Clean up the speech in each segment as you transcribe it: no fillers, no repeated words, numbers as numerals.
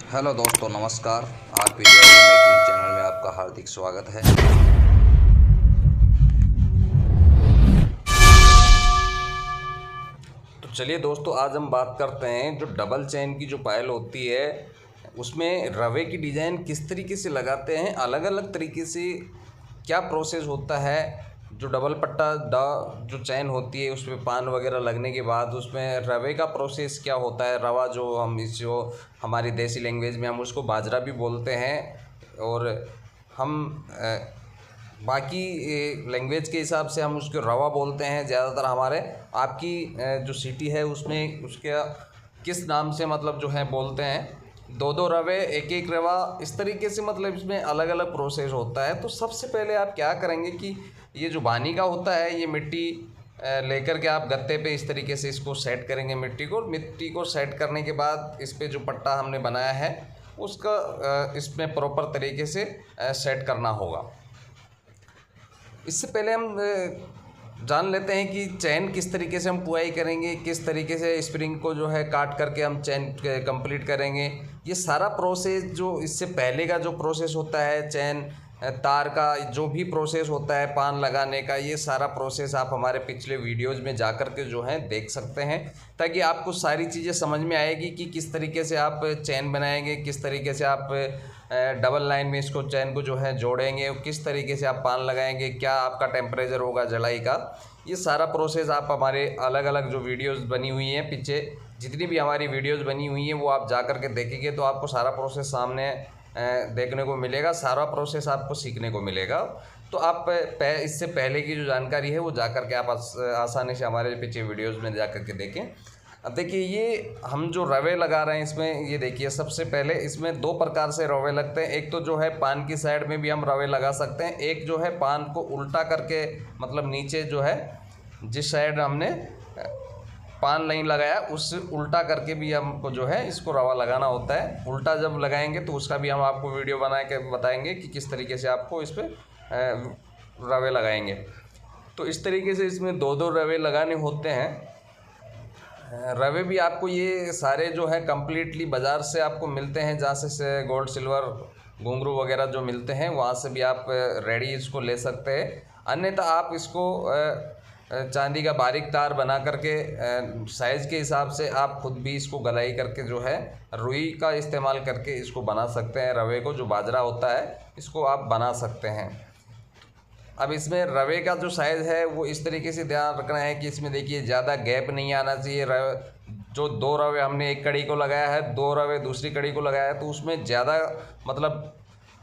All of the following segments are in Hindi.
हेलो दोस्तों, नमस्कार। आरपी ज्वेलरी मेकिंग चैनल में आपका हार्दिक स्वागत है। तो चलिए दोस्तों, आज हम बात करते हैं जो डबल चेन की जो पायल होती है उसमें रवे की डिज़ाइन किस तरीके से लगाते हैं, अलग अलग तरीके से क्या प्रोसेस होता है। जो डबल पट्टा जो चैन होती है उसमें पान वगैरह लगने के बाद उसमें रवे का प्रोसेस क्या होता है। रवा जो हम जो हमारी देसी लैंग्वेज में हम उसको बाजरा भी बोलते हैं, और हम बाकी लैंग्वेज के हिसाब से हम उसको रवा बोलते हैं। ज़्यादातर हमारे आपकी जो सिटी है उसमें उसके किस नाम से मतलब जो है बोलते हैं। दो दो रवे, एक एक रवा, इस तरीके से मतलब इसमें अलग अलग प्रोसेस होता है। तो सबसे पहले आप क्या करेंगे कि ये जो बानी का होता है, ये मिट्टी लेकर के आप गत्ते पे इस तरीके से इसको सेट करेंगे। मिट्टी को सेट करने के बाद इस पे जो पट्टा हमने बनाया है उसका इसमें प्रॉपर तरीके से सेट करना होगा। इससे पहले हम जान लेते हैं कि चैन किस तरीके से हम पुआई करेंगे, किस तरीके से स्प्रिंग को जो है काट करके हम चैन कंप्लीट करेंगे। ये सारा प्रोसेस जो इससे पहले का जो प्रोसेस होता है, चैन तार का जो भी प्रोसेस होता है, पान लगाने का, ये सारा प्रोसेस आप हमारे पिछले वीडियोज़ में जा कर के जो है देख सकते हैं, ताकि आपको सारी चीज़ें समझ में आएगी कि किस तरीके से आप चैन बनाएंगे, किस तरीके से आप डबल लाइन में इसको चैन को जो है जोड़ेंगे, किस तरीके से आप पान लगाएंगे, क्या आपका टेम्परेचर होगा जलाई का। ये सारा प्रोसेस आप हमारे अलग अलग जो वीडियोस बनी हुई हैं, पीछे जितनी भी हमारी वीडियोस बनी हुई हैं वो आप जा कर के देखेंगे तो आपको सारा प्रोसेस सामने देखने को मिलेगा, सारा प्रोसेस आपको सीखने को मिलेगा। तो आप इससे पहले की जो जानकारी है वो जा कर के आप आसानी से हमारे पीछे वीडियोज़ में जा कर के देखें। अब देखिए, ये हम जो रवे लगा रहे हैं इसमें, ये देखिए सबसे पहले इसमें दो प्रकार से रवे लगते हैं। एक तो जो है पान की साइड में भी हम रवे लगा सकते हैं, एक जो है पान को उल्टा करके, मतलब नीचे जो है जिस साइड हमने पान नहीं लगाया उससे उल्टा करके भी हमको जो है इसको रवा लगाना होता है। उल्टा जब लगाएंगे तो उसका भी हम आपको वीडियो बना के बताएंगे कि किस तरीके से आपको इस पर रवे लगाएंगे। तो इस तरीके से इसमें दो दो रवे लगाने होते हैं। रवे भी आपको ये सारे जो है कम्प्लीटली बाज़ार से आपको मिलते हैं, जहाँ से गोल्ड सिल्वर घुंघरू वगैरह जो मिलते हैं वहाँ से भी आप रेडी इसको ले सकते हैं। अन्यथा आप इसको चांदी का बारीक तार बना करके साइज़ के हिसाब से आप खुद भी इसको गलाई करके जो है रुई का इस्तेमाल करके इसको बना सकते हैं। रवे को जो बाजरा होता है इसको आप बना सकते हैं। अब इसमें रवे का जो साइज़ है वो इस तरीके से ध्यान रखना है कि इसमें देखिए ज़्यादा गैप नहीं आना चाहिए। जो दो रवे हमने एक कड़ी को लगाया है, दो रवे दूसरी कड़ी को लगाया है, तो उसमें ज़्यादा मतलब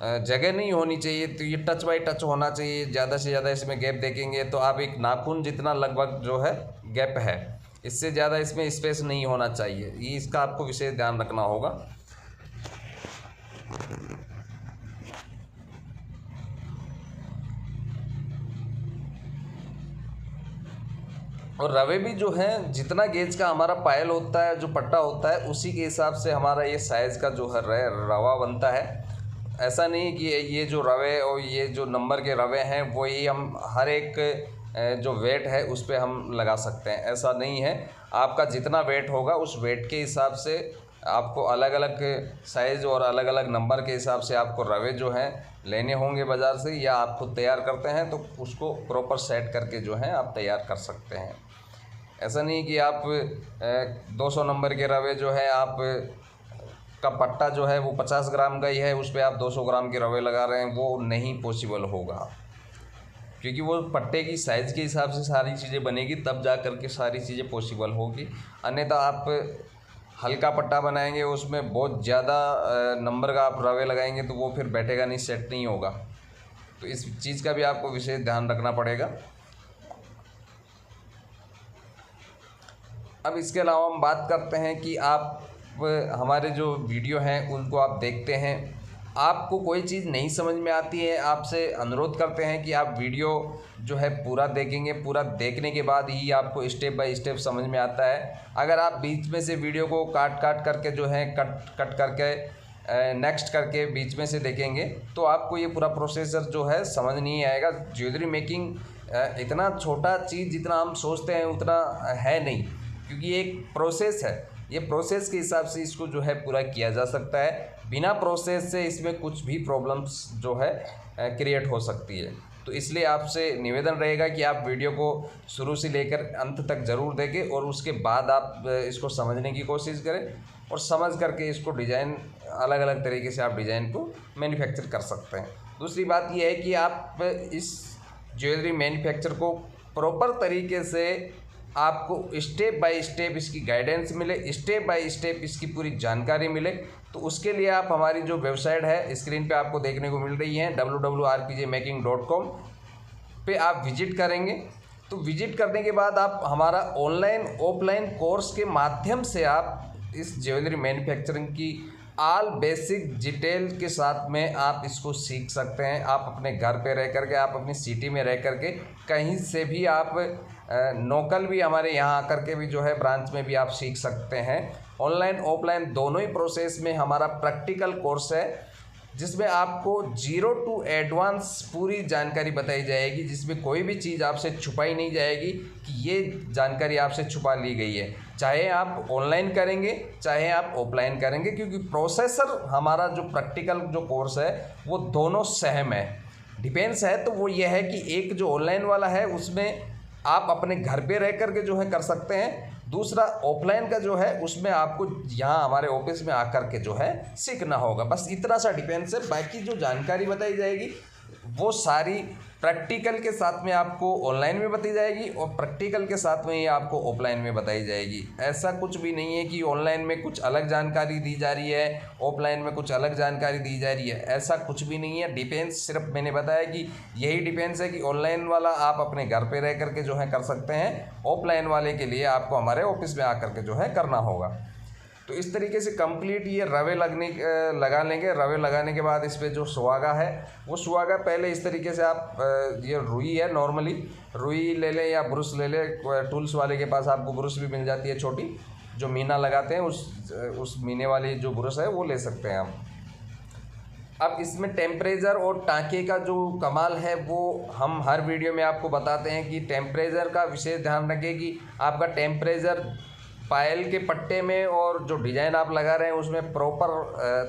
जगह नहीं होनी चाहिए। तो ये टच बाई टच होना चाहिए। ज़्यादा से ज़्यादा इसमें गैप देखेंगे तो आप एक नाखून जितना लगभग जो है गैप है, इससे ज़्यादा इसमें स्पेस नहीं होना चाहिए। ये इसका आपको विशेष ध्यान रखना होगा। और रवे भी जो है जितना गेज का हमारा पायल होता है, जो पट्टा होता है, उसी के हिसाब से हमारा ये साइज़ का जो है रवा बनता है। ऐसा नहीं कि ये जो रवे और ये जो नंबर के रवे हैं वही हम हर एक जो वेट है उस पर हम लगा सकते हैं, ऐसा नहीं है। आपका जितना वेट होगा उस वेट के हिसाब से आपको अलग अलग साइज़ और अलग अलग नंबर के हिसाब से आपको रवे जो हैं लेने होंगे बाज़ार से, या आप खुद तैयार करते हैं तो उसको प्रॉपर सेट करके जो है आप तैयार कर सकते हैं। ऐसा नहीं कि आप 200 नंबर के रवे जो है आप का पट्टा जो है वो 50 ग्राम का ही है, उस पर आप 200 ग्राम के रवे लगा रहे हैं, वो नहीं पॉसिबल होगा। क्योंकि वो पट्टे की साइज़ के हिसाब से सारी चीज़ें बनेगी, तब जा कर के सारी चीज़ें पॉसिबल होगी। अन्यथा आप हल्का पट्टा बनाएंगे, उसमें बहुत ज़्यादा नंबर का आप रवे लगाएंगे तो वो फिर बैठेगा नहीं, सेट नहीं होगा। तो इस चीज़ का भी आपको विशेष ध्यान रखना पड़ेगा। अब इसके अलावा हम बात करते हैं कि आप हमारे जो वीडियो हैं उनको आप देखते हैं, आपको कोई चीज़ नहीं समझ में आती है, आपसे अनुरोध करते हैं कि आप वीडियो जो है पूरा देखेंगे। पूरा देखने के बाद ही आपको स्टेप बाय स्टेप समझ में आता है। अगर आप बीच में से वीडियो को काट करके जो है कट करके नेक्स्ट करके बीच में से देखेंगे तो आपको ये पूरा प्रोसेसर जो है समझ नहीं आएगा। ज्वेलरी मेकिंग इतना छोटा चीज़ जितना हम सोचते हैं उतना है नहीं, क्योंकि एक प्रोसेस है। ये प्रोसेस के हिसाब से इसको जो है पूरा किया जा सकता है। बिना प्रोसेस से इसमें कुछ भी प्रॉब्लम्स जो है क्रिएट हो सकती है। तो इसलिए आपसे निवेदन रहेगा कि आप वीडियो को शुरू से लेकर अंत तक ज़रूर देखें और उसके बाद आप इसको समझने की कोशिश करें और समझ करके इसको डिज़ाइन अलग अलग तरीके से आप डिज़ाइन को मैन्युफैक्चर कर सकते हैं। दूसरी बात यह है कि आप इस ज्वेलरी मैन्युफैक्चर को प्रॉपर तरीके से आपको स्टेप बाय स्टेप इसकी गाइडेंस मिले, स्टेप बाय स्टेप इसकी पूरी जानकारी मिले, तो उसके लिए आप हमारी जो वेबसाइट है स्क्रीन पे आपको देखने को मिल रही है www.rpjmaking.com पे आप विजिट करेंगे। तो विजिट करने के बाद आप हमारा ऑनलाइन ऑफलाइन कोर्स के माध्यम से आप इस ज्वेलरी मैन्युफैक्चरिंग की ऑल बेसिक डिटेल के साथ में आप इसको सीख सकते हैं। आप अपने घर पे रह करके, आप अपनी सिटी में रह करके, कहीं से भी आप लोकल भी हमारे यहाँ आकर के भी जो है ब्रांच में भी आप सीख सकते हैं। ऑनलाइन ऑफलाइन दोनों ही प्रोसेस में हमारा प्रैक्टिकल कोर्स है, जिसमें आपको 0 to एडवांस पूरी जानकारी बताई जाएगी, जिसमें कोई भी चीज़ आपसे छुपाई नहीं जाएगी कि ये जानकारी आपसे छुपा ली गई है। चाहे आप ऑनलाइन करेंगे चाहे आप ऑफलाइन करेंगे, क्योंकि प्रोसेसर हमारा जो प्रैक्टिकल जो कोर्स है वो दोनों सेम है। डिपेंड्स है तो वो ये है कि एक जो ऑनलाइन वाला है उसमें आप अपने घर पे रह करके जो है कर सकते हैं, दूसरा ऑफलाइन का जो है उसमें आपको यहाँ हमारे ऑफिस में आकर के जो है सीखना होगा। बस इतना सा डिपेंड्स है। बाकी जो जानकारी बताई जाएगी वो सारी प्रैक्टिकल के साथ में आपको ऑनलाइन में बताई जाएगी और प्रैक्टिकल के साथ में ही आपको ऑफलाइन में बताई जाएगी। ऐसा कुछ भी नहीं है कि ऑनलाइन में कुछ अलग जानकारी दी जा रही है, ऑफलाइन में कुछ अलग जानकारी दी जा रही है, ऐसा कुछ भी नहीं है। डिपेंड्स सिर्फ मैंने बताया कि यही डिपेंड्स है कि ऑनलाइन वाला आप अपने घर पे रह करके जो है कर सकते हैं, ऑफलाइन वाले के लिए आपको हमारे ऑफिस में आकर के जो है करना होगा। तो इस तरीके से कंप्लीट ये रवे लगा लेंगे। रवे लगाने के बाद इस पर जो सुहागा है वो सुहागा पहले इस तरीके से आप ये रुई है, नॉर्मली रुई ले लें या ब्रुश ले लें। टूल्स वाले के पास आपको ब्रुश भी मिल जाती है छोटी, जो मीना लगाते हैं उस मीने वाली जो ब्रुश है वो ले सकते हैं आप। अब इसमें टेम्परेचर और टाँके का जो कमाल है वो हम हर वीडियो में आपको बताते हैं कि टेम्परेचर का विशेष ध्यान रखें कि आपका टेम्परेचर पायल के पट्टे में और जो डिज़ाइन आप लगा रहे हैं उसमें प्रॉपर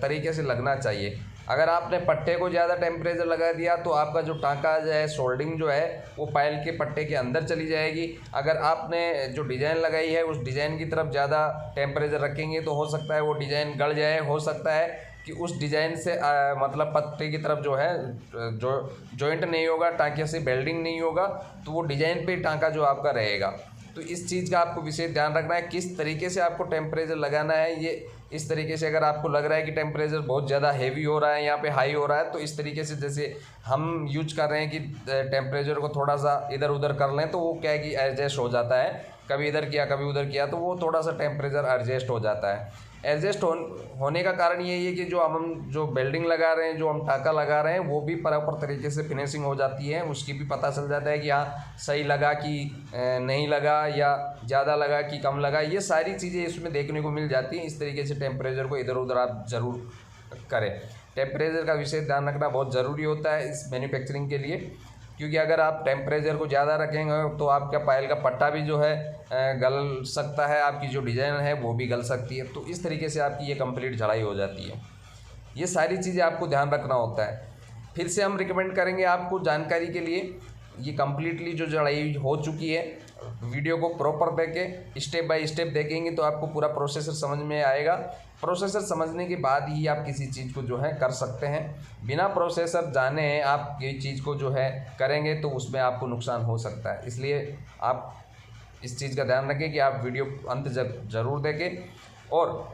तरीके से लगना चाहिए। अगर आपने पट्टे को ज़्यादा टेम्परेचर लगा दिया तो आपका जो टाँका जो है, सोल्डिंग जो है वो पायल के पट्टे के अंदर चली जाएगी। अगर आपने जो डिज़ाइन लगाई है उस डिज़ाइन की तरफ ज़्यादा टेम्परेचर रखेंगे तो हो सकता है वो डिज़ाइन गड़ जाए, हो सकता है कि उस डिज़ाइन से मतलब पट्टे की तरफ जो है जो जॉइंट नहीं होगा, टाँके से बेल्डिंग नहीं होगा, तो वो डिज़ाइन पे टाँका जो आपका रहेगा। तो इस चीज़ का आपको विशेष ध्यान रखना है किस तरीके से आपको टेम्परेचर लगाना है। ये इस तरीके से अगर आपको लग रहा है कि टेम्परेचर बहुत ज़्यादा हेवी हो रहा है, यहाँ पे हाई हो रहा है, तो इस तरीके से जैसे हम यूज कर रहे हैं कि टेम्परेचर को थोड़ा सा इधर उधर कर लें तो वो क्या है कि एडजस्ट हो जाता है। कभी इधर किया कभी उधर किया तो वो थोड़ा सा टेम्परेचर एडजस्ट हो जाता है। एडजस्ट होने का कारण यही है कि जो बेल्डिंग लगा रहे हैं, जो हम टाँका लगा रहे हैं, वो भी प्रॉपर तरीके से फिनिशिंग हो जाती है। उसकी भी पता चल जाता है कि हाँ सही लगा कि नहीं लगा, या ज़्यादा लगा कि कम लगा। ये सारी चीज़ें इसमें देखने को मिल जाती हैं। इस तरीके से टेम्परेचर को इधर उधर आप ज़रूर करें। टेम्परेचर का विशेष ध्यान रखना बहुत ज़रूरी होता है इस मैन्युफैक्चरिंग के लिए, क्योंकि अगर आप टेम्परेचर को ज़्यादा रखेंगे तो आपका पायल का पट्टा भी जो है गल सकता है, आपकी जो डिज़ाइन है वो भी गल सकती है। तो इस तरीके से आपकी ये कंप्लीट जड़ाई हो जाती है। ये सारी चीज़ें आपको ध्यान रखना होता है। फिर से हम रिकमेंड करेंगे आपको जानकारी के लिए, ये कम्प्लीटली जो जड़ाई हो चुकी है, वीडियो को प्रॉपर देखें, स्टेप बाय स्टेप देखेंगे तो आपको पूरा प्रोसेसर समझ में आएगा। प्रोसेसर समझने के बाद ही आप किसी चीज़ को जो है कर सकते हैं। बिना प्रोसेसर जाने आप ये चीज़ को जो है करेंगे तो उसमें आपको नुकसान हो सकता है। इसलिए आप इस चीज़ का ध्यान रखें कि आप वीडियो अंत ज़रूर देखें। और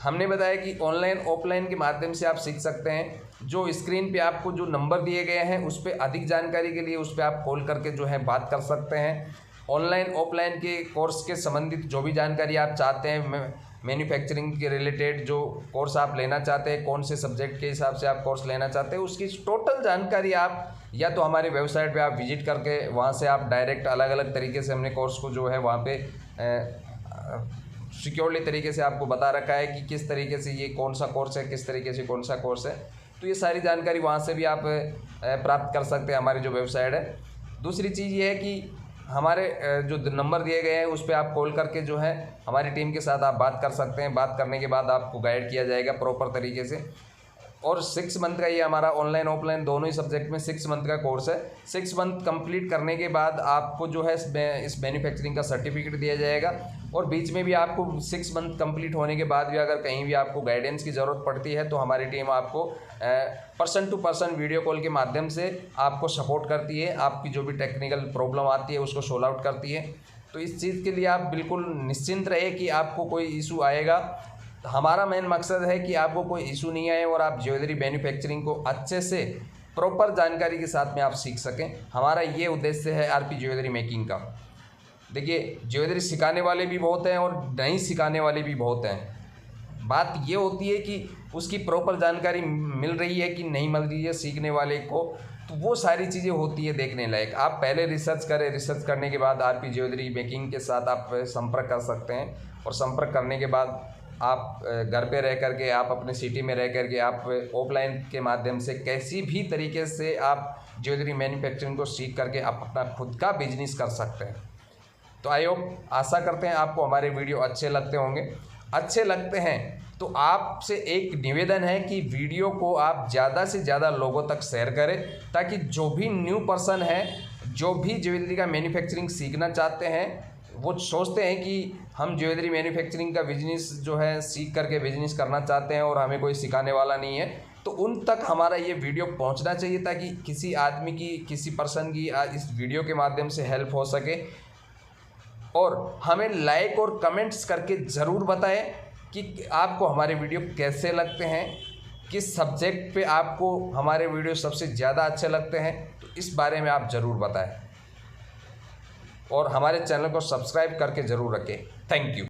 हमने बताया कि ऑनलाइन ऑफलाइन के माध्यम से आप सीख सकते हैं। जो स्क्रीन पे आपको जो नंबर दिए गए हैं उस पर अधिक जानकारी के लिए उस पर आप कॉल करके जो है बात कर सकते हैं। ऑनलाइन ऑफलाइन के कोर्स के संबंधित जो भी जानकारी आप चाहते हैं, मैन्युफैक्चरिंग के रिलेटेड जो कोर्स आप लेना चाहते हैं, कौन से सब्जेक्ट के हिसाब से आप कोर्स लेना चाहते हैं, उसकी टोटल जानकारी आप या तो हमारी वेबसाइट पे आप विजिट करके वहाँ से आप डायरेक्ट अलग अलग तरीके से हमने कोर्स को जो है वहाँ पे सिक्योरली तरीके से आपको बता रखा है कि किस तरीके से ये कौन सा कोर्स है, किस तरीके से कौन सा कोर्स है। तो ये सारी जानकारी वहाँ से भी आप प्राप्त कर सकते हैं, हमारी जो वेबसाइट है। दूसरी चीज़ ये है कि हमारे जो नंबर दिए गए हैं उस पर आप कॉल करके जो है हमारी टीम के साथ आप बात कर सकते हैं। बात करने के बाद आपको गाइड किया जाएगा प्रॉपर तरीके से। और 6 मंथ का ये हमारा ऑनलाइन ऑफलाइन दोनों ही सब्जेक्ट में 6 मंथ का कोर्स है। 6 मंथ कंप्लीट करने के बाद आपको जो है इस मैन्युफैक्चरिंग का सर्टिफिकेट दिया जाएगा। और बीच में भी आपको 6 मंथ कंप्लीट होने के बाद भी अगर कहीं भी आपको गाइडेंस की ज़रूरत पड़ती है तो हमारी टीम आपको person to person video call के माध्यम से आपको सपोर्ट करती है। आपकी जो भी टेक्निकल प्रॉब्लम आती है उसको सोल्व आउट करती है। तो इस चीज़ के लिए आप बिल्कुल निश्चिंत रहे कि आपको कोई इशू आएगा। हमारा मेन मकसद है कि आपको कोई इशू नहीं आए और आप ज्वेलरी मैन्युफैक्चरिंग को अच्छे से प्रॉपर जानकारी के साथ में आप सीख सकें। हमारा ये उद्देश्य है आरपी ज्वेलरी मेकिंग का। देखिए, ज्वेलरी सिखाने वाले भी बहुत हैं और नहीं सिखाने वाले भी बहुत हैं। बात ये होती है कि उसकी प्रॉपर जानकारी मिल रही है कि नहीं मिल रही है सीखने वाले को, तो वो सारी चीज़ें होती है देखने लायक। आप पहले रिसर्च करें, रिसर्च करने के बाद आरपी ज्वेलरी मेकिंग के साथ आप संपर्क कर सकते हैं। और संपर्क करने के बाद आप घर पे रह करके, आप अपने सिटी में रह करके आप ऑफलाइन के माध्यम से कैसी भी तरीके से आप ज्वेलरी मैन्युफैक्चरिंग को सीख करके आप अपना खुद का बिजनेस कर सकते हैं। तो आई होप, आशा करते हैं आपको हमारे वीडियो अच्छे लगते होंगे। अच्छे लगते हैं तो आपसे एक निवेदन है कि वीडियो को आप ज़्यादा से ज़्यादा लोगों तक शेयर करें, ताकि जो भी न्यू पर्सन है, जो भी ज्वेलरी का मैन्युफैक्चरिंग सीखना चाहते हैं, वो सोचते हैं कि हम ज्वेलरी मैन्युफैक्चरिंग का बिजनेस जो है सीख करके बिजनेस करना चाहते हैं और हमें कोई सिखाने वाला नहीं है, तो उन तक हमारा ये वीडियो पहुंचना चाहिए ताकि किसी आदमी की, किसी पर्सन की इस वीडियो के माध्यम से हेल्प हो सके। और हमें लाइक और कमेंट्स करके ज़रूर बताएं कि आपको हमारे वीडियो कैसे लगते हैं, किस सब्जेक्ट पे आपको हमारे वीडियो सबसे ज़्यादा अच्छे लगते हैं, तो इस बारे में आप ज़रूर बताएं। और हमारे चैनल को सब्सक्राइब करके ज़रूर रखें। Thank you.